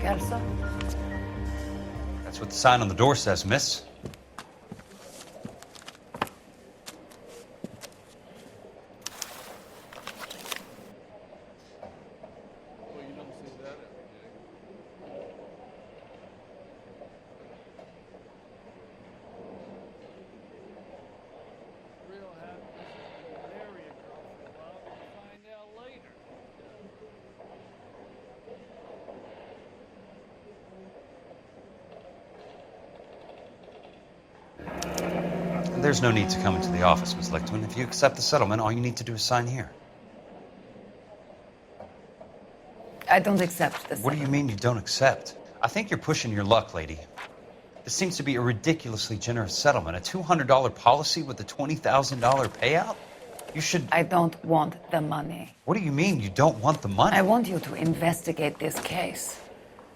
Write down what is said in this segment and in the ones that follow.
Kelso? That's what the sign on the door says, miss. There's no need to come into the office, Miss Lichtman. If you accept the settlement, all you need to do is sign here. I don't accept this. What do you mean you don't accept? I think you're pushing your luck, lady. This seems to be a ridiculously generous settlement. A $200 policy with a $20,000 payout? You should... I don't want the money. What do you mean you don't want the money? I want you to investigate this case.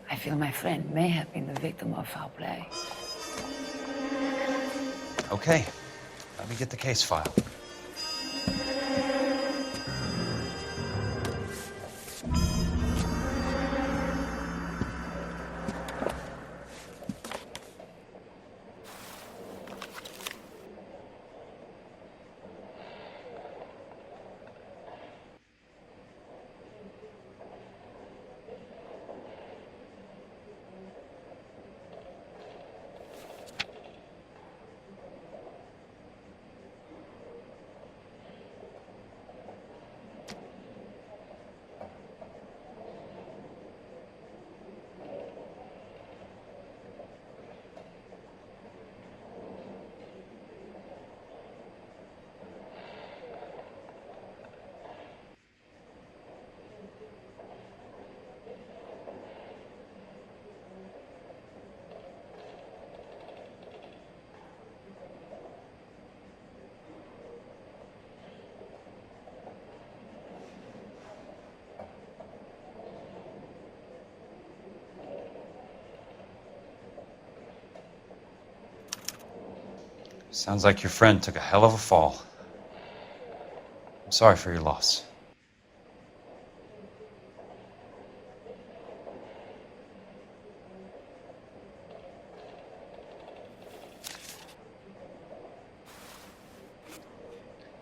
I feel my friend may have been the victim of foul play. Okay. Let me get the case file. Sounds like your friend took a hell of a fall. I'm sorry for your loss.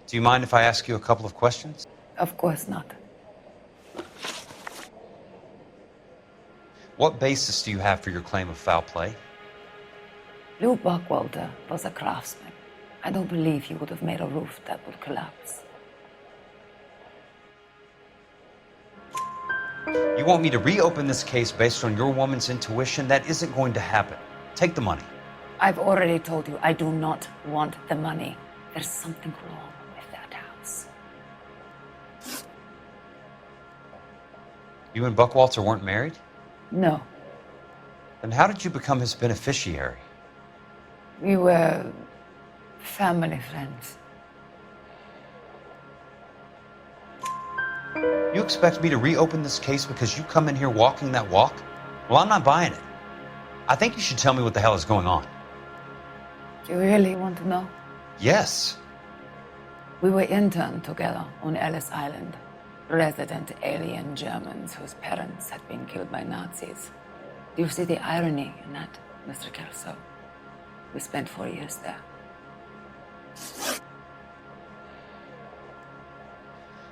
Do you mind if I ask you a couple of questions? Of course not. What basis do you have for your claim of foul play? Lou Buckwalter was a craftsman. I don't believe he would have made a roof that would collapse. You want me to reopen this case based on your woman's intuition? That isn't going to happen. Take the money. I've already told you I do not want the money. There's something wrong with that house. You and Buckwalter weren't married? No. Then how did you become his beneficiary? We were family friends. You expect me to reopen this case because you come in here walking that walk? Well, I'm not buying it. I think you should tell me what the hell is going on. Do you really want to know? Yes. We were interned together on Ellis Island. Resident alien Germans whose parents had been killed by Nazis. Do you see the irony in that, Mr. Kelso? We spent 4 years there.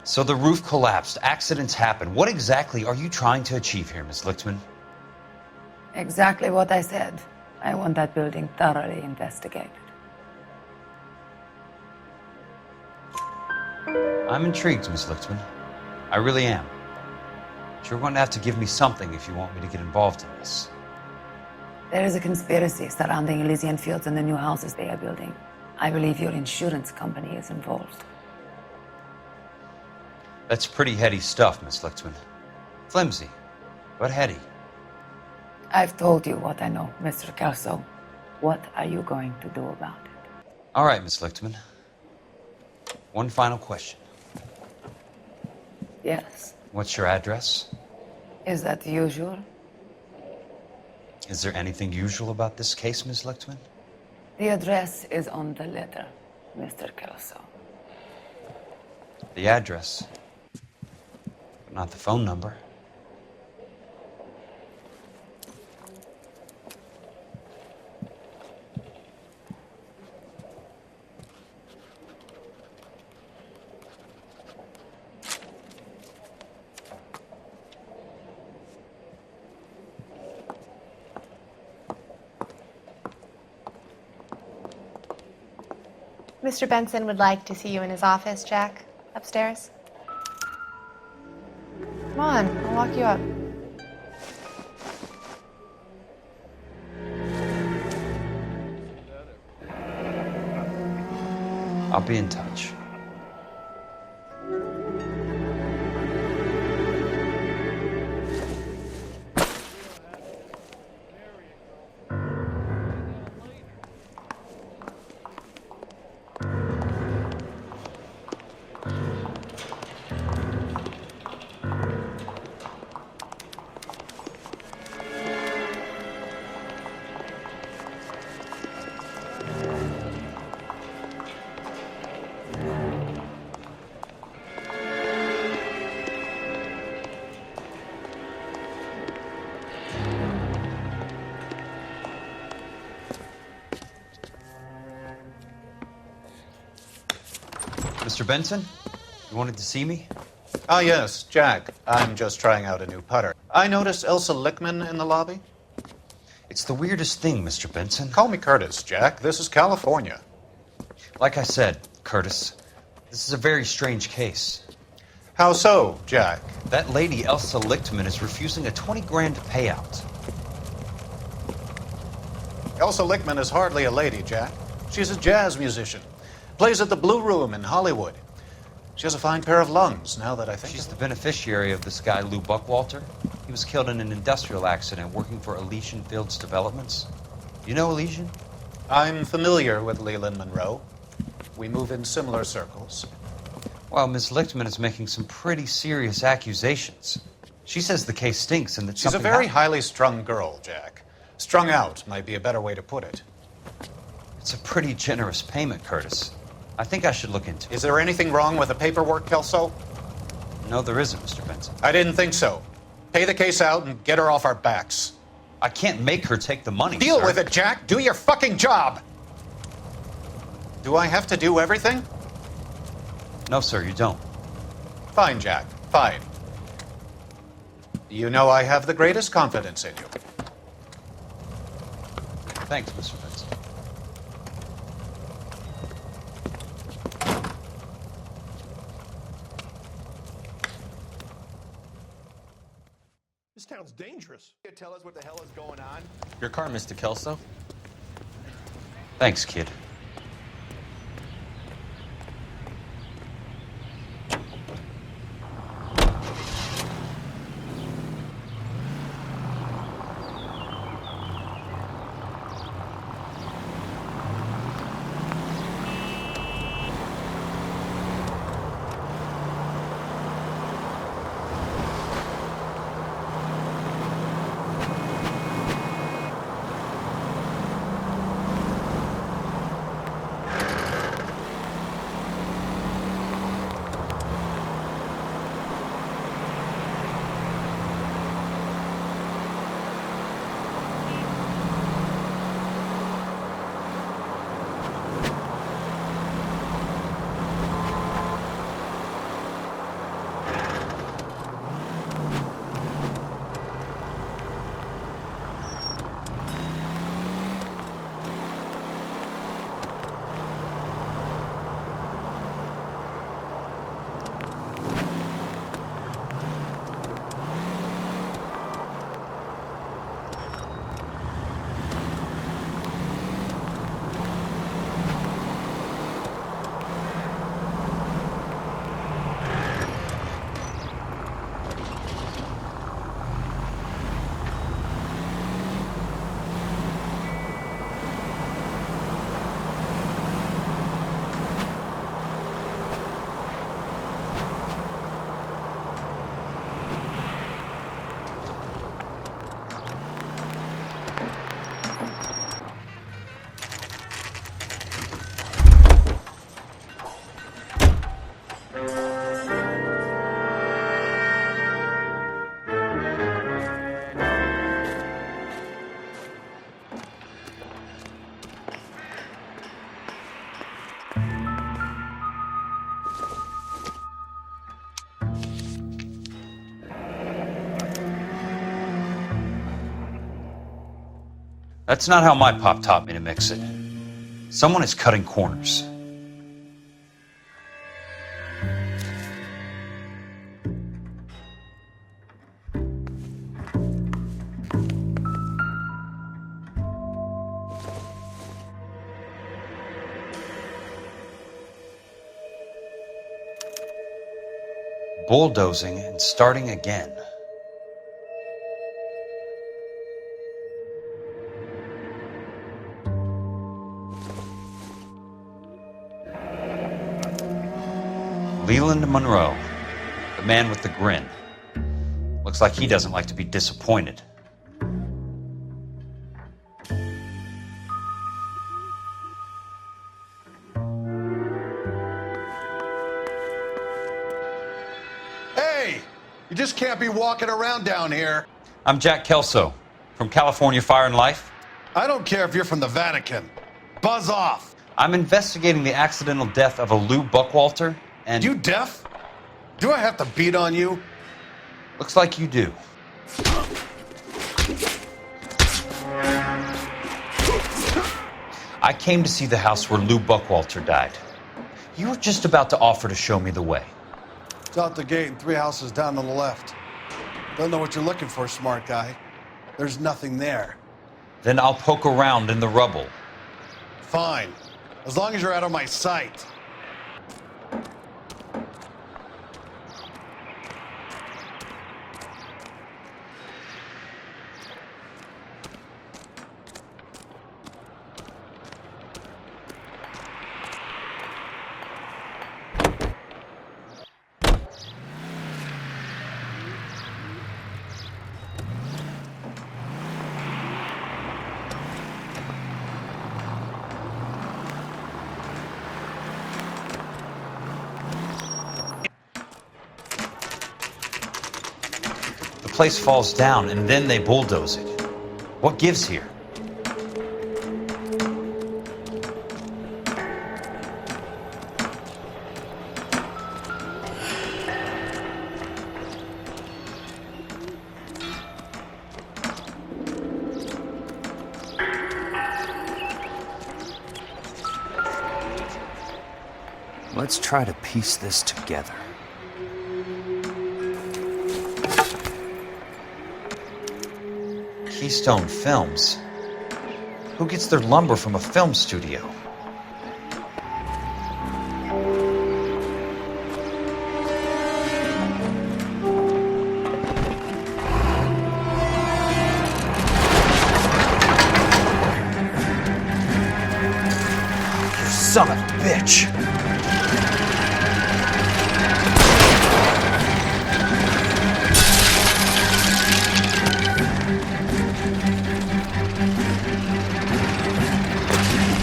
So the roof collapsed, accidents happen. What exactly are you trying to achieve here, Miss Lichtman? Exactly what I said. I want that building thoroughly investigated. I'm intrigued, Miss Lichtman. I really am. But you're going to have to give me something if you want me to get involved in this. There is a conspiracy surrounding Elysian Fields and the new houses they are building. I believe your insurance company is involved. That's pretty heady stuff, Miss Lichtman. Flimsy, but heady. I've told you what I know, Mr. Kelso. What are you going to do about it? All right, Miss Lichtman. One final question. Yes. What's your address? Is that usual? Is there anything usual about this case, Miss Lichtman? The address is on the letter, Mr. Kelso. The address, but not the phone number. Mr. Benson would like to see you in his office, Jack. Upstairs. Come on, I'll walk you up. I'll be in touch. Mr. Benson, you wanted to see me? Ah, yes, Jack. I'm just trying out a new putter. I noticed Elsa Lickman in the lobby. It's the weirdest thing, Mr. Benson. Call me Curtis, Jack. This is California. Like I said, Curtis, this is a very strange case. How so, Jack? That lady, Elsa Lichtman, is refusing a 20 grand payout. Elsa Lickman is hardly a lady, Jack. She's a jazz musician. Plays at the Blue Room in Hollywood. She has a fine pair of lungs, now that I think She's of the it. beneficiary of this guy, Lou Buckwalter. He was killed in an industrial accident working for Elysian Fields Developments. You know Elysian? I'm familiar with Leland Monroe. We move in similar circles. Well, Miss Lichtman is making some pretty serious accusations. She says the case stinks and that She's a something very happened. highly strung girl, Jack. Strung out might be a better way to put it. It's a pretty generous payment, Curtis. I think I should look into it. Is there anything wrong with the paperwork, Kelso? No, there isn't, Mr. Benson. I didn't think so. Pay the case out and get her off our backs. I can't make her take the money, Deal sir. with it, Jack. Do your fucking job. Do I have to do everything? No, sir, you don't. Fine, Jack. Fine. You know I have the greatest confidence in you. Thanks, Mr. Benson. This town's dangerous. You tell us what the hell is going on? Your car, Mr. Kelso. Thanks, kid. That's not how my pop taught me to mix it. Someone is cutting corners. bulldozing and starting again. Leland Monroe, the man with the grin. Looks like he doesn't like to be disappointed. Hey! You just can't be walking around down here. I'm Jack Kelso from California Fire and Life. I don't care if you're from the Vatican. Buzz off. I'm investigating the accidental death of a Lou Buckwalter, and You deaf? Do I have to beat on you? looks like you do. I came to see the house where Lou Buckwalter died. You were just about to offer to show me the way. It's out the gate and 3 houses down on the left. Don't know what you're looking for, smart guy. There's nothing there. Then I'll poke around in the rubble. Fine. As long as you're out of my sight. The place falls down and then they bulldoze it. What gives here? Let's try to piece this together. Keystone Films. Who gets their lumber from a film studio? You son of a bitch!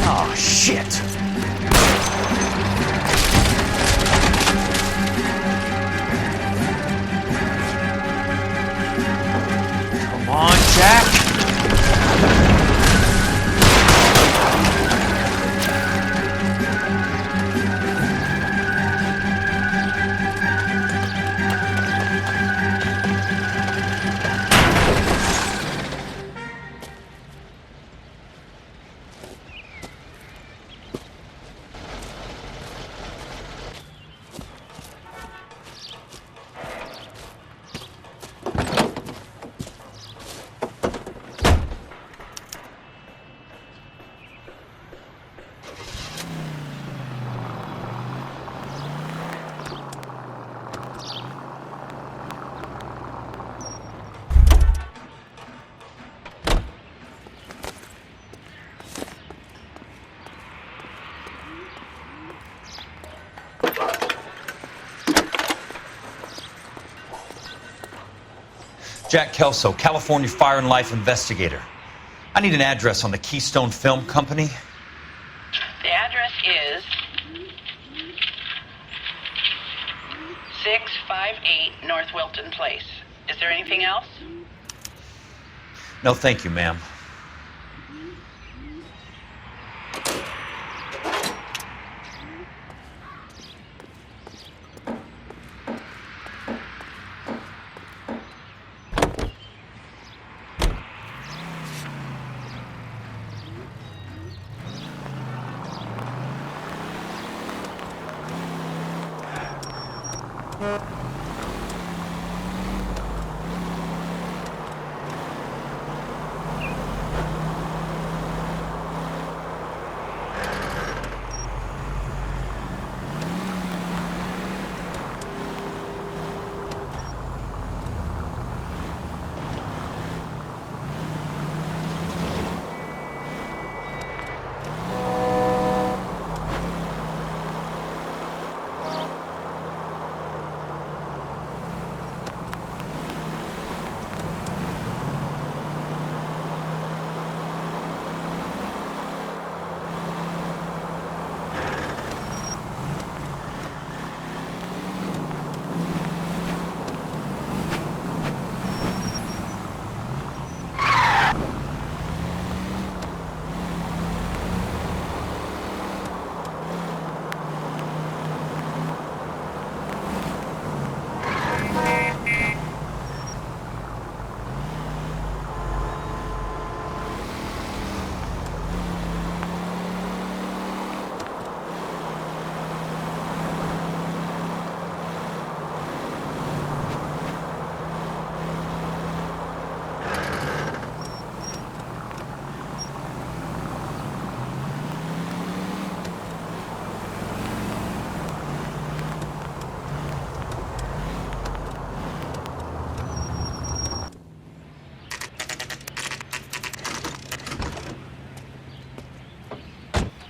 Oh, shit! Come on, Jack! Jack Kelso, California Fire and Life investigator. I need an address on the Keystone Film Company. The address is 658 North Wilton Place. Is there anything else? No, thank you, ma'am.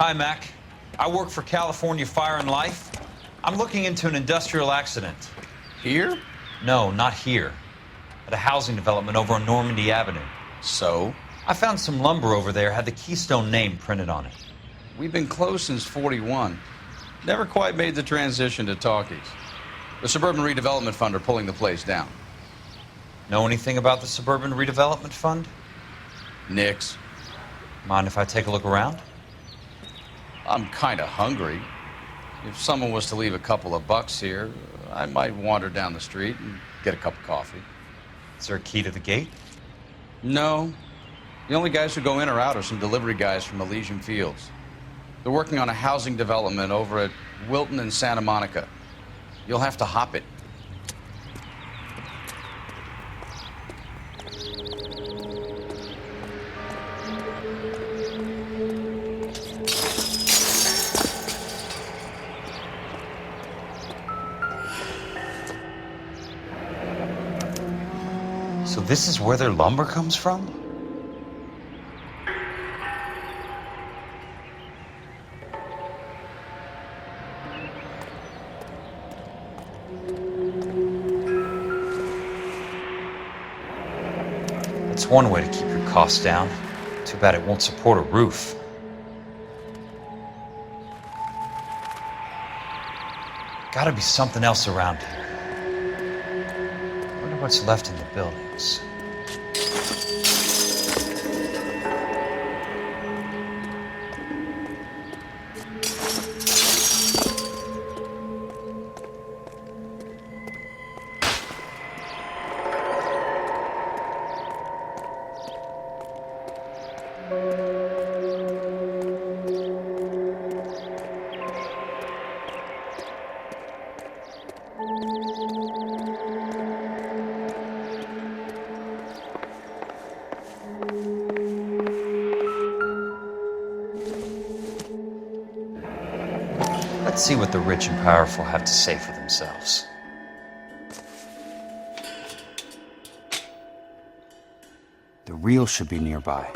Hi, Mac. I work for California Fire and Life. I'm looking into an industrial accident. Here? No, not here. At a housing development over on Normandy Avenue. So? I found some lumber over there, had the Keystone name printed on it. We've been closed since '41. Never quite made the transition to talkies. The Suburban Redevelopment Fund are pulling the place down. Know anything about the Suburban Redevelopment Fund? Nix. Mind if I take a look around? I'm kind of hungry. If someone was to leave a couple of bucks here, I might wander down the street and get a cup of coffee. Is there a key to the gate? No. The only guys who go in or out are some delivery guys from Elysian Fields. They're working on a housing development over at Wilton and Santa Monica. You'll have to hop it. So this is where their lumber comes from? That's one way to keep your costs down. Too bad it won't support a roof. Gotta be something else around here. Wonder what's left in the buildings. Let's see what the rich and powerful have to say for themselves. The real should be nearby.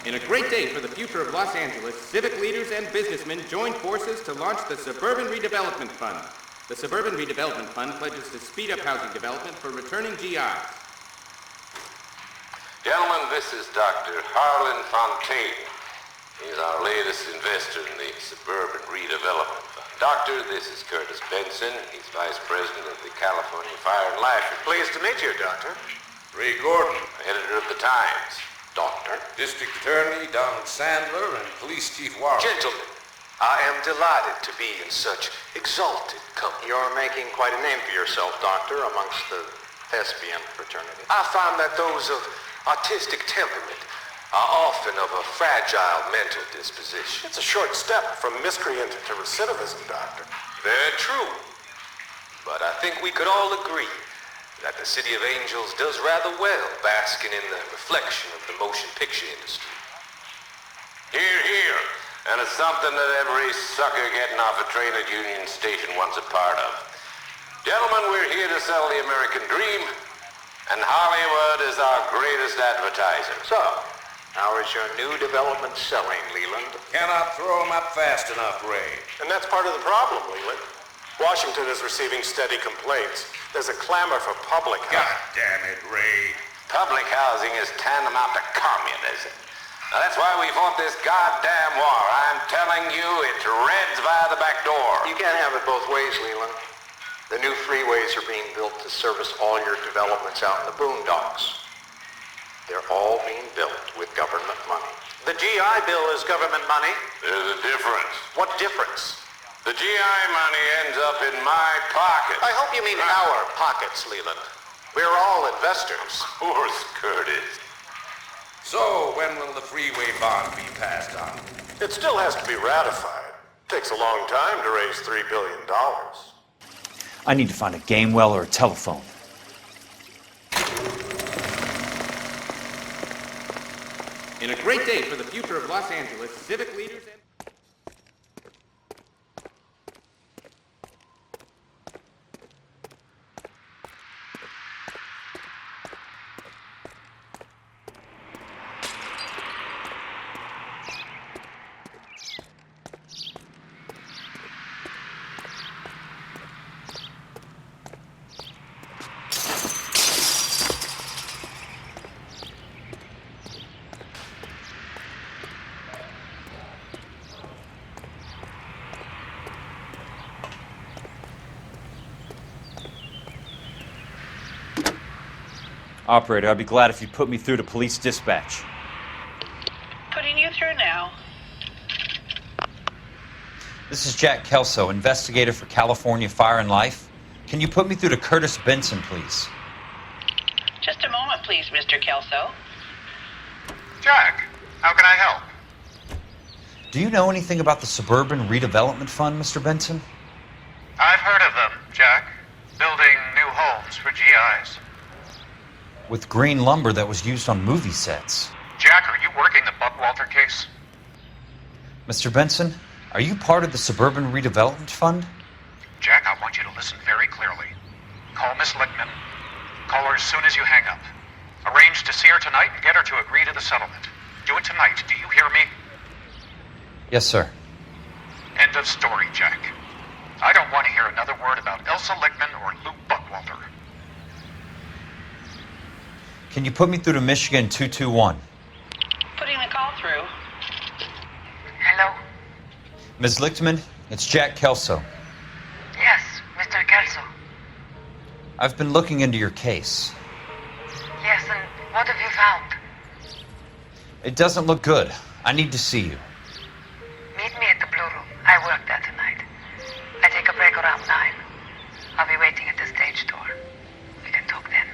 In a great day for the future of Los Angeles, civic leaders and businessmen joined forces to launch the Suburban Redevelopment Fund. The Suburban Redevelopment Fund pledges to speed up housing development for returning GIs. Gentlemen, this is Dr. Harlan Fontaine. He's our latest investor in the Suburban Redevelopment Fund. Doctor, this is Curtis Benson. He's Vice President of the California Fire and Life. Pleased to meet you, Doctor. Ray Gordon, editor of the Times. Doctor. District Attorney Donald Sandler and Police Chief Warren. Gentlemen, I am delighted to be in such exalted company. You're making quite a name for yourself, Doctor, amongst the thespian fraternity. I find that those of artistic temperament are often of a fragile mental disposition. It's a short step from miscreant to recidivism, Doctor. Very true. But I think we could all agree that the City of Angels does rather well basking in the reflection of the motion picture industry. Hear, hear. And it's something that every sucker getting off a train at Union Station wants a part of. Gentlemen, we're here to sell the American dream, and Hollywood is our greatest advertiser. So, how is your new development selling, Leland? Cannot throw them up fast enough, Ray. And that's part of the problem, Leland. Washington is receiving steady complaints. There's a clamor for public housing. God damn it, Ray. Public housing is tantamount to communism. Now, that's why we fought this goddamn war. I'm telling you, it's Reds via the back door. You can't have it both ways, Leland. The new freeways are being built to service all your developments out in the boondocks. They're all being built with government money. The GI Bill is government money. There's a difference. What difference? The GI money ends up in my pocket. I hope you mean our pockets, Leland. We're all investors. Of course, Curtis. So, when will the freeway bond be passed on? It still has to be ratified. Takes a long time to raise $3 billion. I need to find a game well or a telephone. In a great day for the future of Los Angeles, civic leaders and... Operator, I'd be glad if you'd put me through to police dispatch. Putting you through now. This is Jack Kelso, investigator for California Fire and Life. Can you put me through to Curtis Benson, please? Just a moment, please, Mr. Kelso. Jack, how can I help? Do you know anything about the Suburban Redevelopment Fund, Mr. Benson? I've heard of them, Jack. Building new homes for GIs. With green lumber that was used on movie sets. Jack, are you working the Buckwalter case? Mr. Benson, are you part of the Suburban Redevelopment Fund? Jack, I want you to listen very clearly. Call Miss Lichtman. Call her as soon as you hang up. Arrange to see her tonight and get her to agree to the settlement. Do it tonight. Do you hear me? Yes, sir. End of story, Jack. I don't want to hear another word about Elsa Lichtman or Luke Buckwalter. Can you put me through to Michigan 221? Putting the call through. Hello? Ms. Lichtman, it's Jack Kelso. Yes, Mr. Kelso. I've been looking into your case. Yes, and what have you found? It doesn't look good. I need to see you. Meet me at the Blue Room. I work there tonight. I take a break around 9. I'll be waiting at the stage door. We can talk then.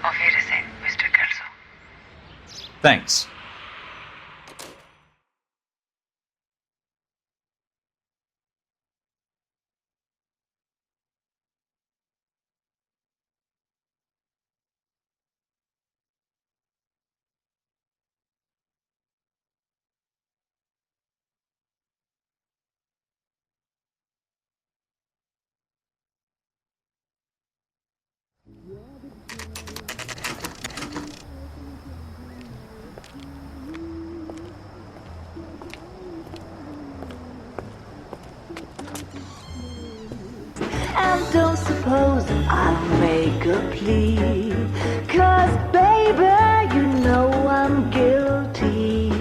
Auf Wiedersehen, Mr. Kelso. Thanks. And don't suppose I'll make a plea, 'cause baby, you know I'm guilty.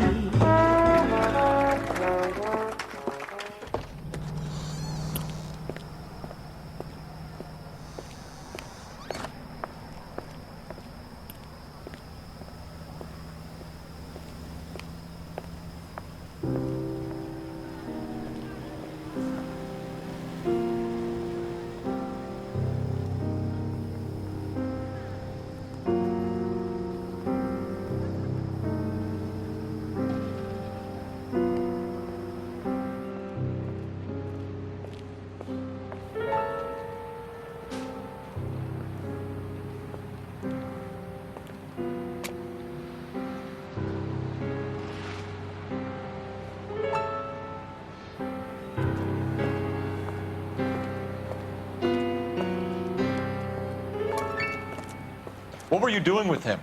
What were you doing with him?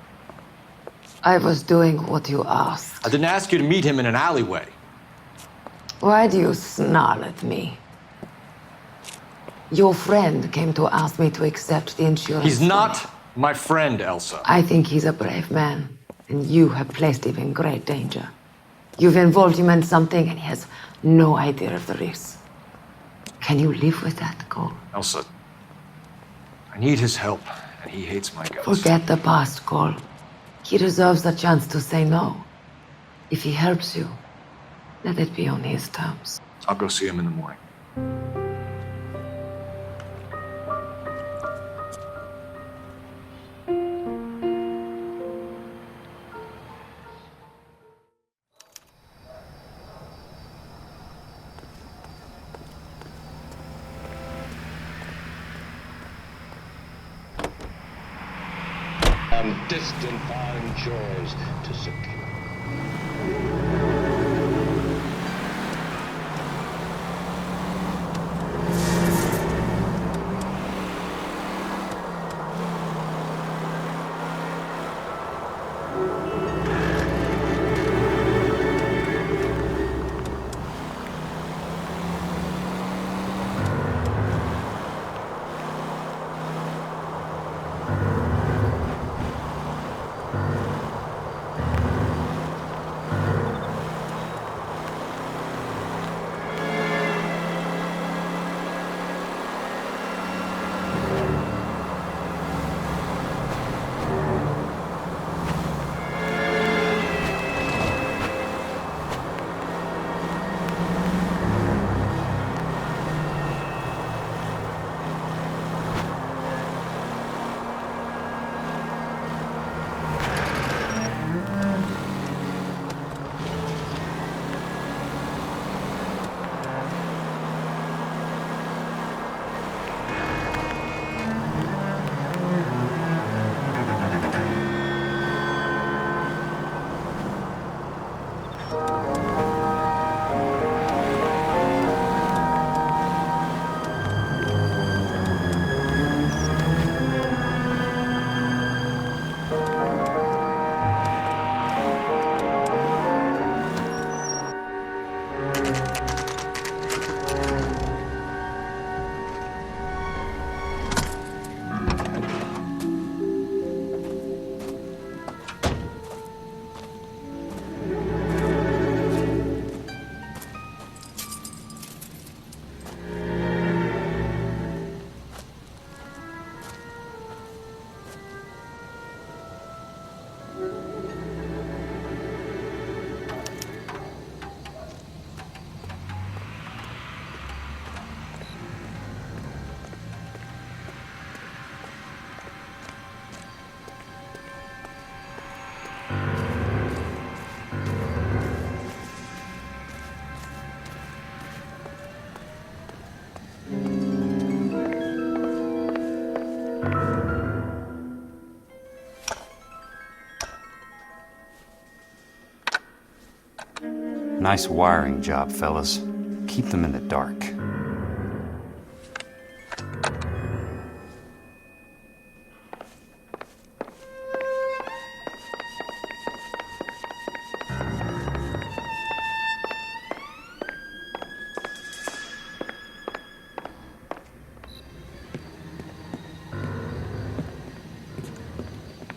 I was doing what you asked. I didn't ask you to meet him in an alleyway. Why do you snarl at me? Your friend came to ask me to accept the insurance. He's not my friend, Elsa. I think he's a brave man, and you have placed him in great danger. You've involved him in something, and he has no idea of the risk. Can you live with that, Cole? Elsa, I need his help, and he hates my guts. Forget the past, Cole. He deserves a chance to say no. If he helps you, let it be on his terms. I'll go see him in the morning. On distant foreign shores to secure. Nice wiring job, fellas. Keep them in the dark.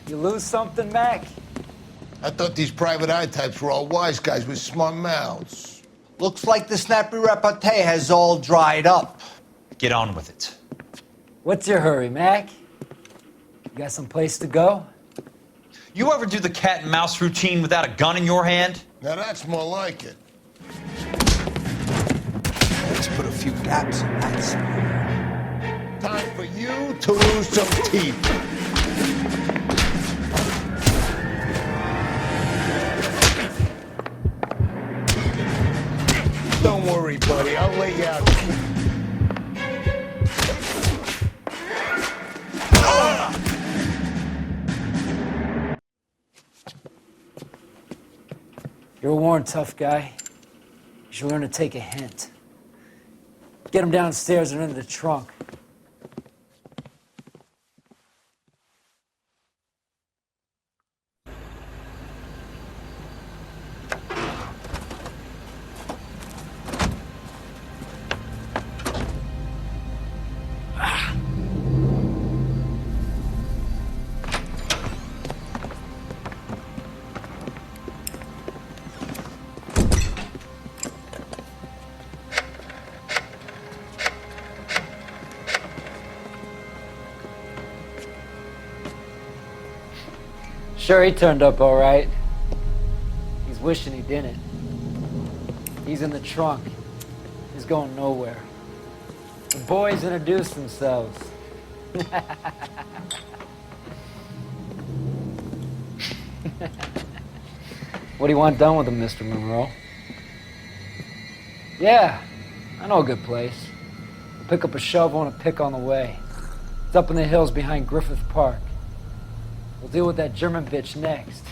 You lose something, Mac? I thought these private eye types were all wise guys with smart mouths. Looks like the snappy repartee has all dried up. Get on with it. What's your hurry, Mac? You got some place to go? You ever do the cat and mouse routine without a gun in your hand? Now that's more like it. Let's put a few gaps in that smear. Time for you to lose some teeth. Don't worry, buddy. I'll lay you out. You're a worn, tough guy. You should learn to take a hint. Get him downstairs and into the trunk. Sure, he turned up all right. He's wishing he didn't. He's in the trunk. He's going nowhere. The boys introduce themselves. What do you want done with him, Mr. Monroe? Yeah, I know a good place. We'll pick up a shovel and a pick on the way. It's up in the hills behind Griffith Park. We'll deal with that German bitch next.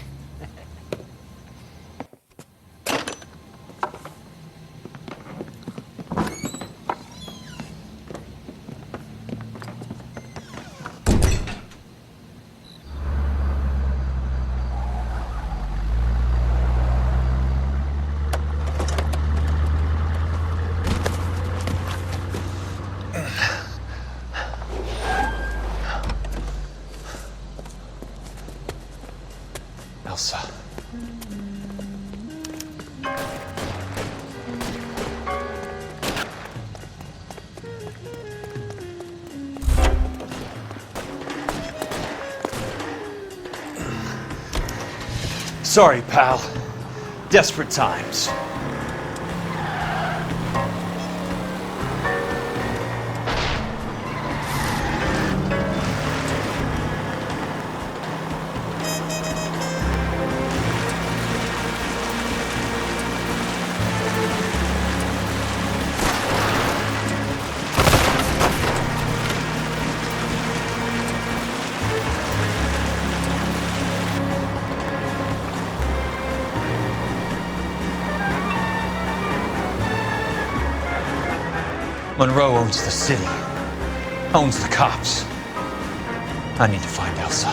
Elsa. Sorry, pal. Desperate times. Monroe owns the city, owns the cops. I need to find Elsa.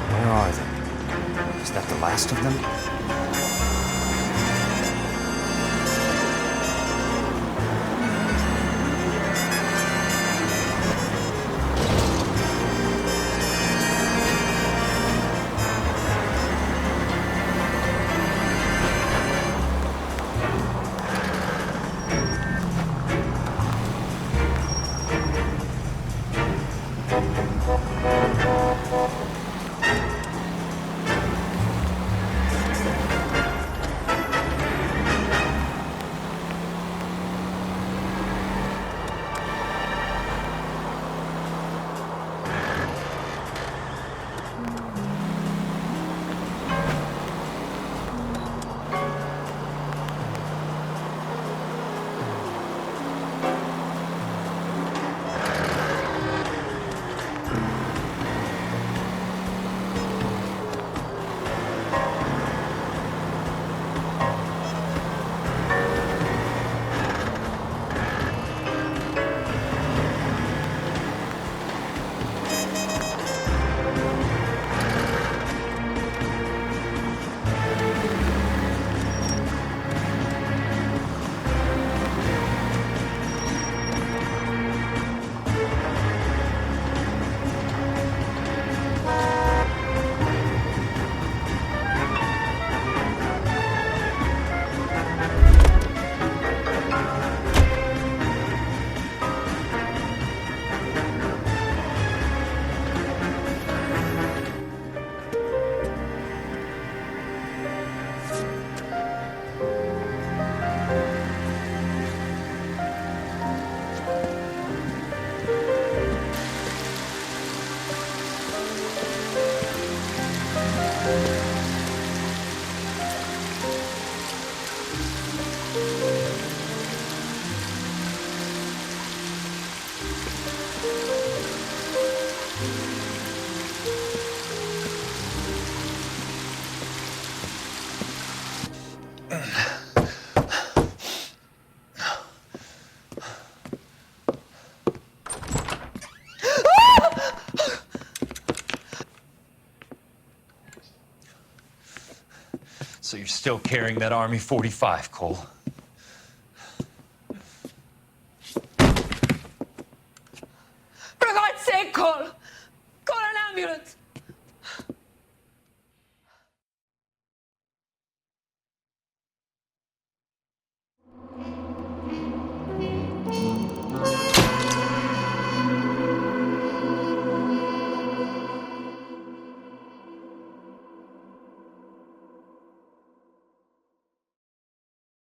Where are they? Is that the last of them? So you're still carrying that Army 45, Cole? For God's sake, Cole!